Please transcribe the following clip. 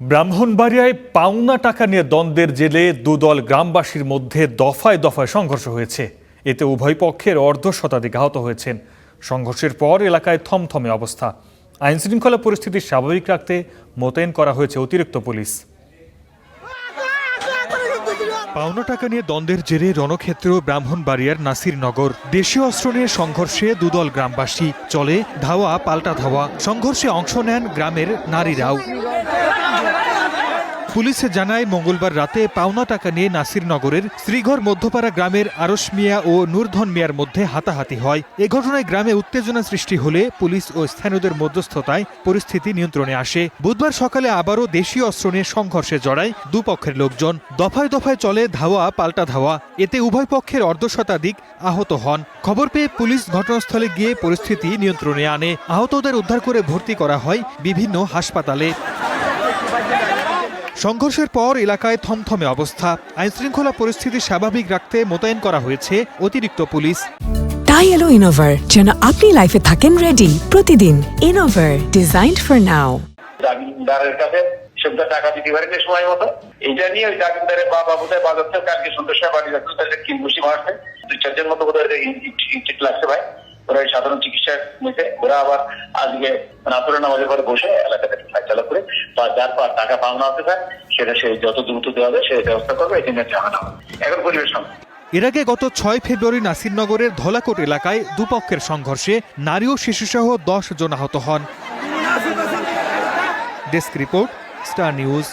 ব্রাহ্মণবাড়িয়ায় পাওনা টাকা নিয়ে দ্বন্দ্বের জেলে দুদল গ্রামবাসীর মধ্যে দফায় দফায় সংঘর্ষ হয়েছে। এতে উভয় পক্ষের অর্ধশতাধিক আহত হয়েছেন। সংঘর্ষের পর এলাকায় থমথমে অবস্থা। আইনশৃঙ্খলা পরিস্থিতি স্বাভাবিক রাখতে মোতায়েন করা হয়েছে অতিরিক্ত পুলিশ। পাওনা টাকা নিয়ে দ্বন্দ্বের জেরে রণক্ষেত্র ব্রাহ্মণবাড়িয়ার নাসিরনগর। দেশীয় অস্ত্র নিয়ে সংঘর্ষে দুদল গ্রামবাসী, চলে ধাওয়া পাল্টা ধাওয়া। সংঘর্ষে অংশ নেন গ্রামের নারীরাও। পুলিশ জানায় মঙ্গলবার রাতে পাওনা টাকা নিয়ে নাসিরনগরের শ্রীঘর মধ্যপাড়া গ্রামের আরশ মিয়া ও নূরধন মিয়ার মধ্যে হাতাহাতি হয়। এ ঘটনায় গ্রামে উত্তেজনা সৃষ্টি হলে পুলিশ ও স্থানীয়দের মধ্যস্থতায় পরিস্থিতি নিয়ন্ত্রণে আসে। বুধবার সকালে আবারও দেশীয় অস্ত্র নিয়ে সংঘর্ষে জড়ায় দুপক্ষের লোকজন। দফায় দফায় চলে ধাওয়া পাল্টা ধাওয়া। এতে উভয় পক্ষের অর্ধশতাধিক আহত হন। খবর পেয়ে পুলিশ ঘটনাস্থলে গিয়ে পরিস্থিতি নিয়ন্ত্রণে আনে। আহতদের উদ্ধার করে ভর্তি করা হয় বিভিন্ন হাসপাতালে। সংঘর্ষের পর এলাকায় থমথমে অবস্থা। আইনশৃঙ্খলা পরিস্থিতি স্বাভাবিক রাখতে মোতায়েন করা হয়েছে অতিরিক্ত পুলিশ। তাই এলো ইনোভার, যেন আপনি লাইফে থাকেন রেডি প্রতিদিন। ইনোভার, ডিজাইনড ফর নাও। জামিনদারের কাছে শুদ্ধ টাকা দিতে পারেন সময় মতো। এটা নিয়ে ওই জামিনদারের বাবা বোধহয় বাজাচ্ছে, কালকে সন্ধ্যা বাড়ি যাচ্ছে, তাদের কিনবসি মারছে, 2-4 মতো বোধহয় ইট লাগছে ভাই। ওরা সাধারণ চিকিৎসা নিতে, ওরা আবার আজকে নাতুরের নামাজের ঘরে বসে এলাকাতে ফাইসলা করে যার পর টাকা পাওনা হতে চায় সেটা সে যত দ্রুত দেওয়া যায় সেই ব্যবস্থা করবে। এটা নিয়ে জানানো এখন পরিবেশ সামনে। এর আগে গত 6 ফেব্রুয়ারি নাসিরনগরের ধলাকোট এলাকায় দুপক্ষের সংঘর্ষে নারী ও শিশুসহ 10 জন আহত হন। Desk report, star news.